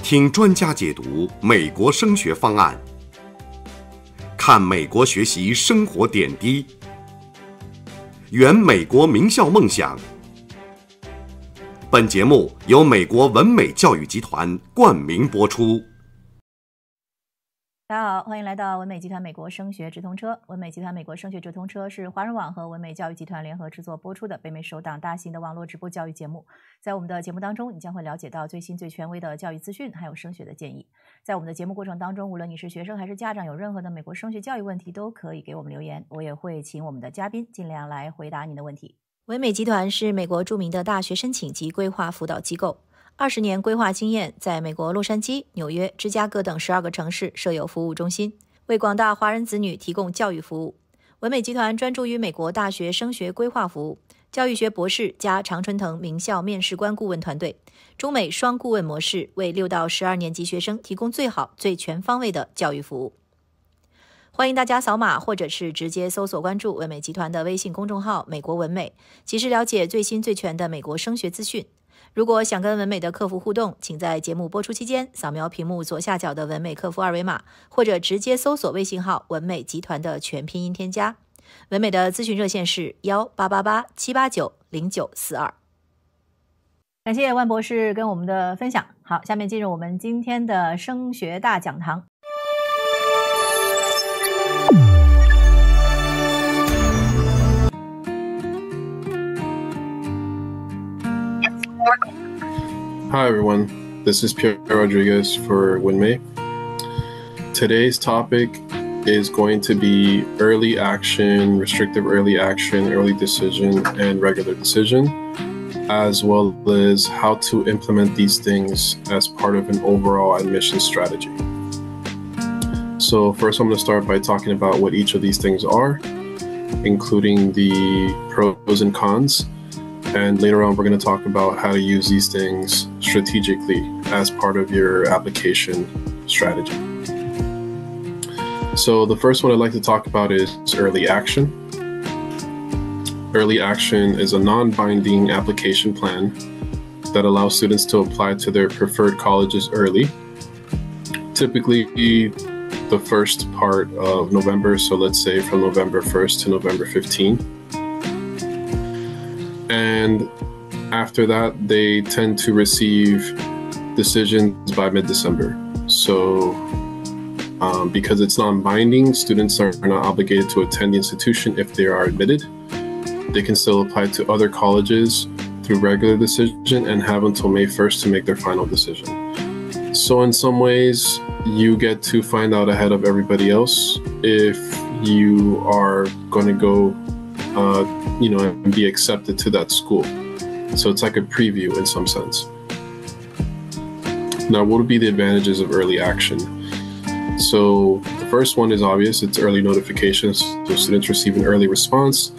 听专家解读美国升学方案，看美国学习生活点滴，圆美国名校梦想。本节目由美国文美教育集团冠名播出。大家好，欢迎来到文美集团美国升学直通车。文美集团美国升学直通车是华人网和文美教育集团联合制作播出的北美首档大型的网络直播教育节目。在我们的节目当中，你将会了解到最新最权威的教育资讯，还有升学的建议。在我们的节目过程当中，无论你是学生还是家长，有任何的美国升学教育问题，都可以给我们留言，我也会请我们的嘉宾尽量来回答您的问题。文美集团是美国著名的大学申请及规划辅导机构。20年规划经验，在美国洛杉矶、纽约、芝加哥等12个城市设有服务中心，为广大华人子女提供教育服务。文美集团专注于美国大学升学规划服务，教育学博士加常春藤名校面试官顾问团队，中美双顾问模式，为6到12年级学生提供最好、最全方位的教育服务。欢迎大家扫码或者是直接搜索关注文美集团的微信公众号美国文美，及时了解最新最全的美国升学资讯。如果想跟文美的客服互动，请在节目播出期间扫描屏幕左下角的文美客服二维码，或者直接搜索微信号文美集团的全拼音添加。文美的咨询热线是1888-789-0942。感谢万博士跟我们的分享。好，下面进入我们今天的升学大讲堂。Hi everyone, this is Pierre Rodriguez for WinMay. Today's topic is going to be early action, restrictive early action, early decision, and regular decision, as well as how to implement these things as part of an overall admission strategy. So first I'm going to start by talking about what each of these things are, including the pros and cons. And later on, we're going to talk about how to use these things strategically as part of your application strategy. So the first one I'd like to talk about is early action. Early action is a non-binding application plan that allows students to apply to their preferred colleges early, typically the first part of November. So let's say from November 1st to November 15th. And after that, they tend to receive decisions by mid-December. So because it's non-binding, students are not obligated to attend the institution if they are admitted. They can still apply to other colleges through regular decision and have until May 1st to make their final decision. So in some ways, you get to find out ahead of everybody else if you are going to go and be accepted to that school. So it's like a preview in some sense. Now, what would be the advantages of early action? So the first one is obvious. It's early notifications. So students receive an early response,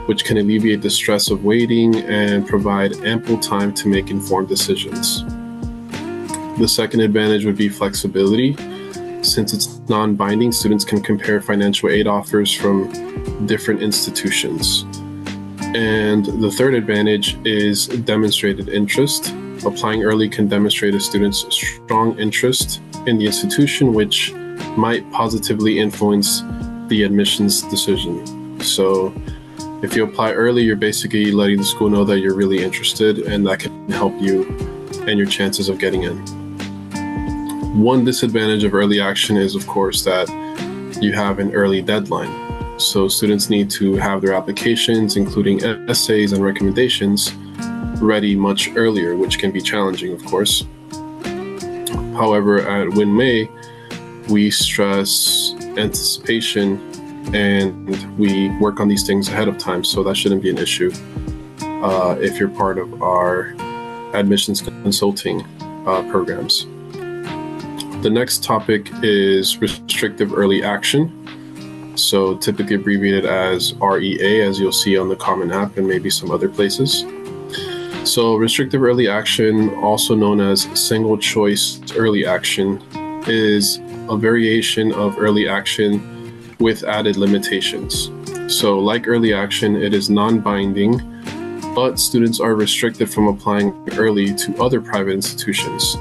which can alleviate the stress of waiting and provide ample time to make informed decisions. The second advantage would be flexibility. Since it's non-binding, students can compare financial aid offers from different institutions. And the third advantage is demonstrated interest. Applying early can demonstrate a student's strong interest in the institution, which might positively influence the admissions decision. So if you apply early, you're basically letting the school know that you're really interested, and that can help you and your chances of getting in. One disadvantage of early action is, of course, that you have an early deadline. So students need to have their applications, including essays and recommendations, ready much earlier, which can be challenging, of course. However, at WinMay, we stress anticipation and we work on these things ahead of time, so that shouldn't be an issue if you're part of our admissions consulting programs. The next topic is restrictive early action. So typically abbreviated as REA, as you'll see on the Common App and maybe some other places. So restrictive early action, also known as single choice early action, is a variation of early action with added limitations. So like early action, it is non-binding, but students are restricted from applying early to other private institutions.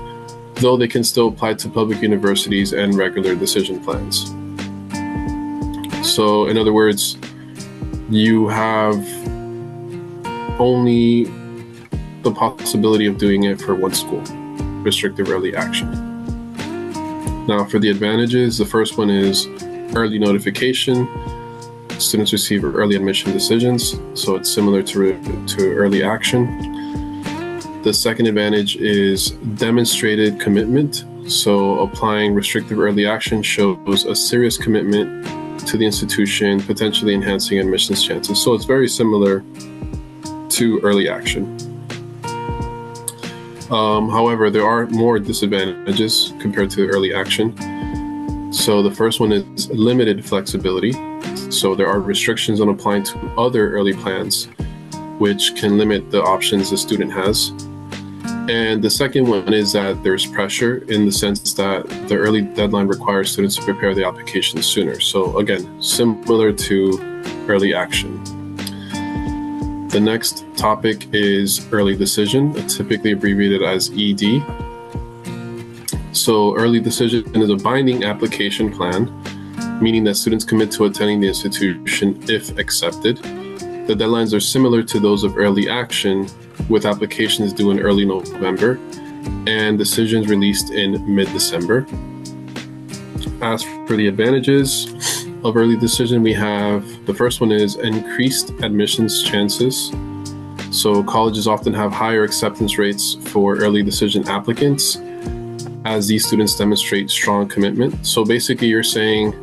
though they can still apply to public universities and regular decision plans. So in other words, you have only the possibility of doing it for one school, restrictive early action. Now for the advantages, the first one is early notification. Students receive early admission decisions, so it's similar to early action. The second advantage is demonstrated commitment. So applying restrictive early action shows a serious commitment to the institution, potentially enhancing admissions chances. So it's very similar to early action. However, there are more disadvantages compared to early action. So the first one is limited flexibility. So there are restrictions on applying to other early plans, which can limit the options the student has. And the second one is that there's pressure in the sense that the early deadline requires students to prepare the application sooner. So again, similar to early action. The next topic is early decision, typically abbreviated as ED. So early decision is a binding application plan, meaning that students commit to attending the institution if accepted. The deadlines are similar to those of early action, with applications due in early November and decisions released in mid-December. As for the advantages of early decision, we have the first one is increased admissions chances. So colleges often have higher acceptance rates for early decision applicants as these students demonstrate strong commitment. So basically you're saying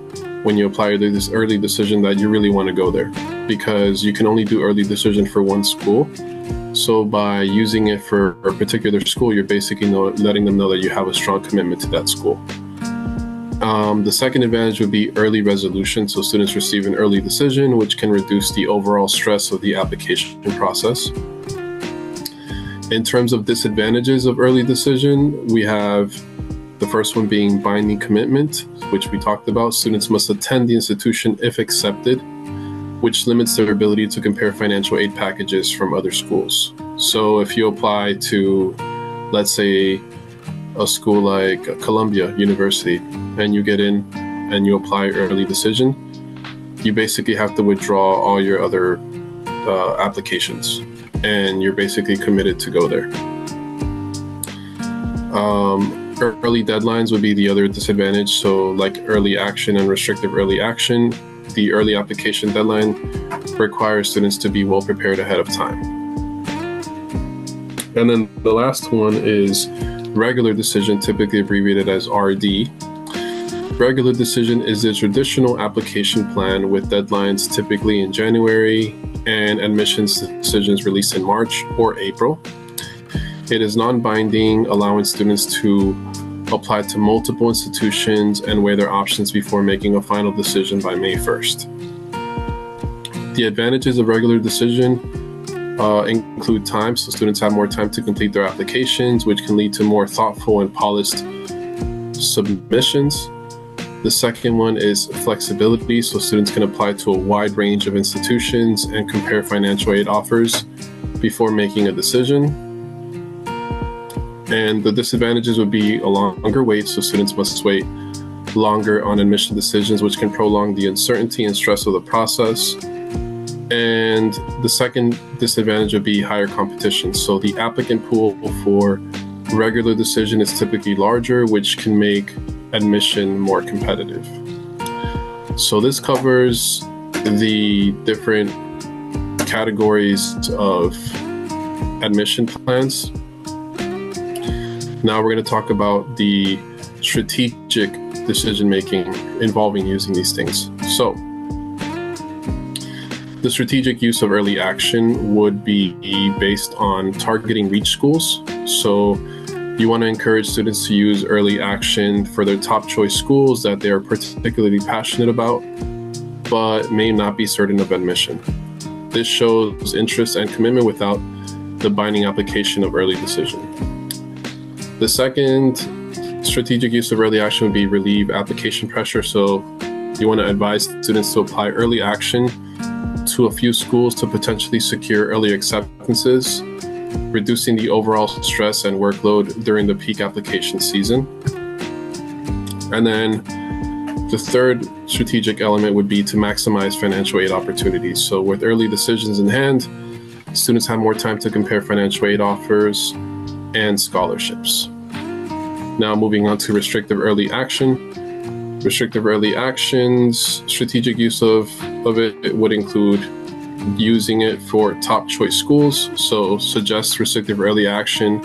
when you apply this early decision that you really want to go there, because you can only do early decision for one school. So by using it for a particular school, you're basically letting them know that you have a strong commitment to that school. The second advantage would be early resolution. So students receive an early decision, which can reduce the overall stress of the application process. In terms of disadvantages of early decision, we have the first one being binding commitment, which we talked about. Students must attend the institution if accepted, which limits their ability to compare financial aid packages from other schools. So if you apply to, let's say, a school like Columbia University, and you get in and you apply early decision, you basically have to withdraw all your other applications, and you're basically committed to go there. Early deadlines would be the other disadvantage. So like early action and restrictive early action, the early application deadline requires students to be well prepared ahead of time. And then the last one is regular decision, typically abbreviated as RD. Regular decision is a traditional application plan with deadlines typically in January and admissions decisions released in March or April. It is non-binding, allowing students to apply to multiple institutions and weigh their options before making a final decision by May 1st. The advantages of regular decision include time, so students have more time to complete their applications, which can lead to more thoughtful and polished submissions. The second one is flexibility, so students can apply to a wide range of institutions and compare financial aid offers before making a decision. And the disadvantages would be a longer wait, so students must wait longer on admission decisions, which can prolong the uncertainty and stress of the process. And the second disadvantage would be higher competition. So the applicant pool for regular decision is typically larger, which can make admission more competitive. So this covers the different categories of admission plans. Now we're going to talk about the strategic decision-making involving using these things. So the strategic use of early action would be based on targeting reach schools. So you want to encourage students to use early action for their top choice schools that they are particularly passionate about, but may not be certain of admission. This shows interest and commitment without the binding application of early decision. The second strategic use of early action would be relieve application pressure. So you want to advise students to apply early action to a few schools to potentially secure early acceptances. reducing the overall stress and workload during the peak application season. And then the third strategic element would be to maximize financial aid opportunities. So with early decisions in hand, students have more time to compare financial aid offers and scholarships. Now moving on to restrictive early action. Restrictive early actions, strategic use of it would include using it for top choice schools. So suggest restrictive early action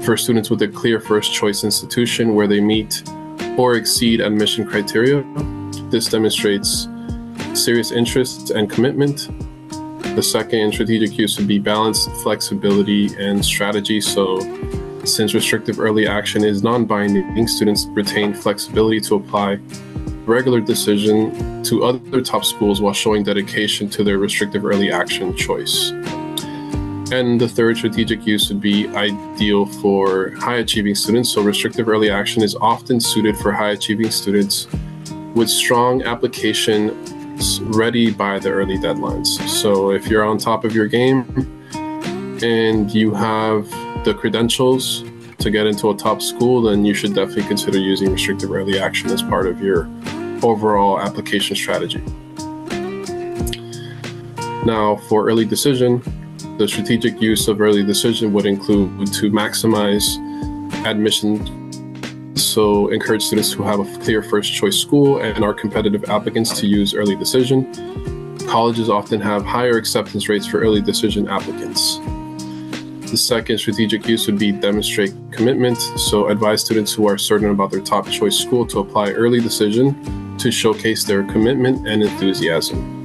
for students with a clear first choice institution where they meet or exceed admission criteria. This demonstrates serious interest and commitment. The second strategic use would be balanced flexibility and strategy. So since restrictive early action is non-binding, students retain flexibility to apply regular decision to other top schools while showing dedication to their restrictive early action choice. And the third strategic use would be ideal for high-achieving students. So restrictive early action is often suited for high-achieving students with strong applications ready by the early deadlines. So if you're on top of your game and you have the credentials to get into a top school, then you should definitely consider using restrictive early action as part of your overall application strategy. Now, for early decision, the strategic use of early decision would include to maximize admission. So encourage students who have a clear first choice school and are competitive applicants to use early decision. Colleges often have higher acceptance rates for early decision applicants. The second strategic use would be demonstrate commitment. So advise students who are certain about their top choice school to apply early decision to showcase their commitment and enthusiasm.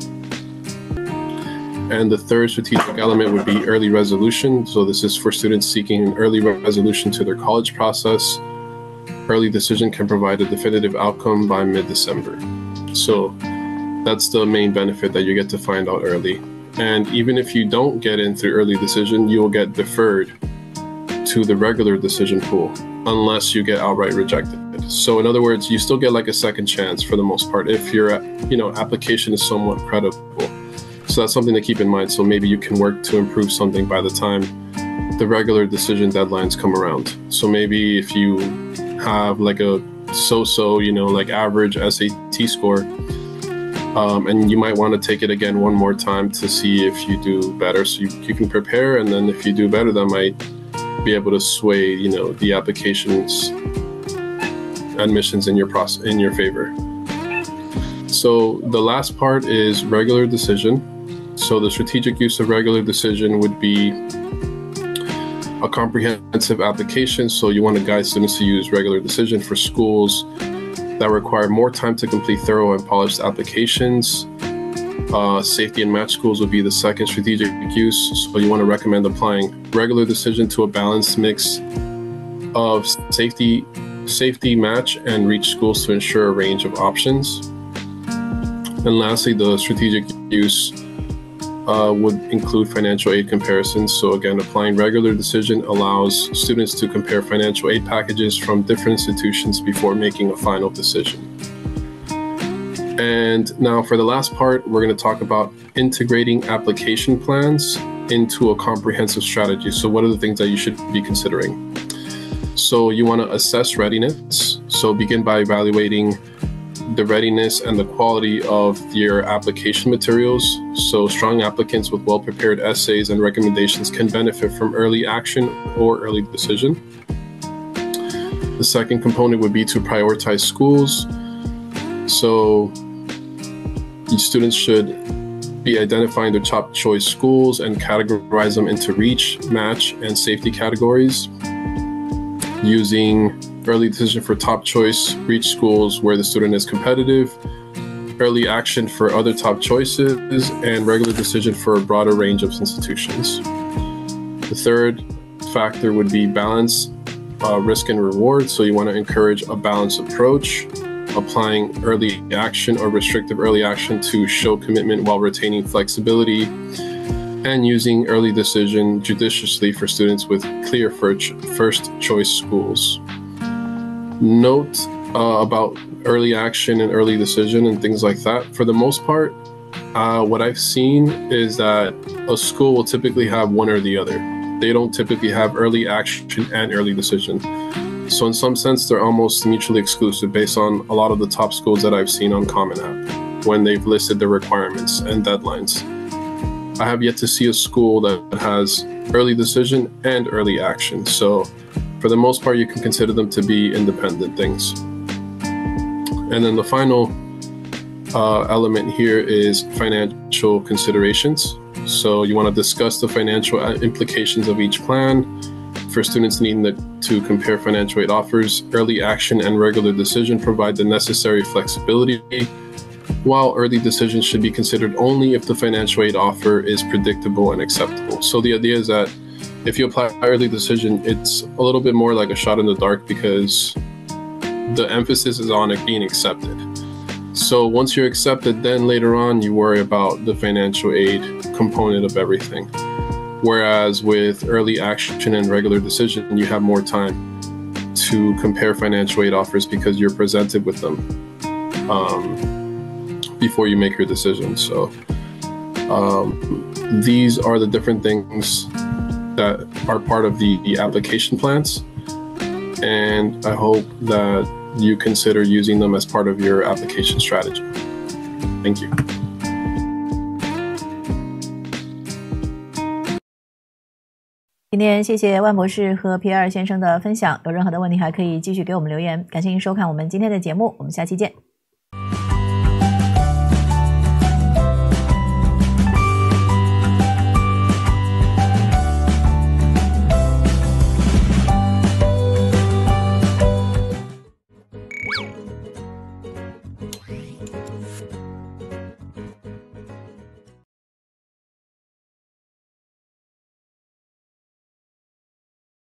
And the third strategic element would be early resolution. So this is for students seeking an early resolution to their college process. Early decision can provide a definitive outcome by mid-December. So that's the main benefit, that you get to find out early. And even if you don't get in through early decision, you will get deferred to the regular decision pool unless you get outright rejected. So in other words, you still get like a second chance for the most part if your application is somewhat credible. So that's something to keep in mind. So maybe you can work to improve something by the time the regular decision deadlines come around. So maybe if you have like a like average SAT score, and you might want to take it again one more time to see if you do better. So you can prepare, and then if you do better, that might be able to sway, the application's admissions in your favor. So the last part is regular decision. So the strategic use of regular decision would be a comprehensive application. So you want to guide students to use regular decision for schools that require more time to complete thorough and polished applications. Safety and match schools would be the second strategic use. So you want to recommend applying regular decision to a balanced mix of safety, match, and reach schools to ensure a range of options. And lastly, the strategic use would include financial aid comparisons. So again, applying regular decision allows students to compare financial aid packages from different institutions before making a final decision. And now for the last part, we're going to talk about integrating application plans into a comprehensive strategy. So what are the things that you should be considering? So you want to assess readiness. So begin by evaluating the readiness and the quality of your application materials. So strong applicants with well-prepared essays and recommendations can benefit from early action or early decision. The second component would be to prioritize schools. So students should be identifying their top choice schools and categorize them into reach, match, and safety categories. Using early decision for top choice reach schools where the student is competitive, early action for other top choices, and regular decision for a broader range of institutions. The third factor would be balance, risk and reward. So you want to encourage a balanced approach, applying early action or restrictive early action to show commitment while retaining flexibility, and using early decision judiciously for students with clear first choice schools. Note about early action and early decision and things like that. For the most part, what I've seen is that a school will typically have one or the other. they don't typically have early action and early decision. So in some sense, they're almost mutually exclusive based on a lot of the top schools that I've seen on Common App when they've listed the requirements and deadlines. I have yet to see a school that has early decision and early action. So for the most part, you can consider them to be independent things. And then the final element here is financial considerations. So you want to discuss the financial implications of each plan. For students needing to compare financial aid offers, early action and regular decision provide the necessary flexibility, while early decision should be considered only if the financial aid offer is predictable and acceptable. So the idea is that if you apply early decision, it's a little bit more like a shot in the dark because the emphasis is on it being accepted. So once you're accepted, then later on you worry about the financial aid component of everything. Whereas with early action and regular decision, you have more time to compare financial aid offers because you're presented with them before you make your decision. So these are the different things that are part of the application plans. And I hope that you consider using them as part of your application strategy. Thank you. 今天谢谢万博士和皮埃尔先生的分享，有任何的问题还可以继续给我们留言。感谢您收看我们今天的节目，我们下期见。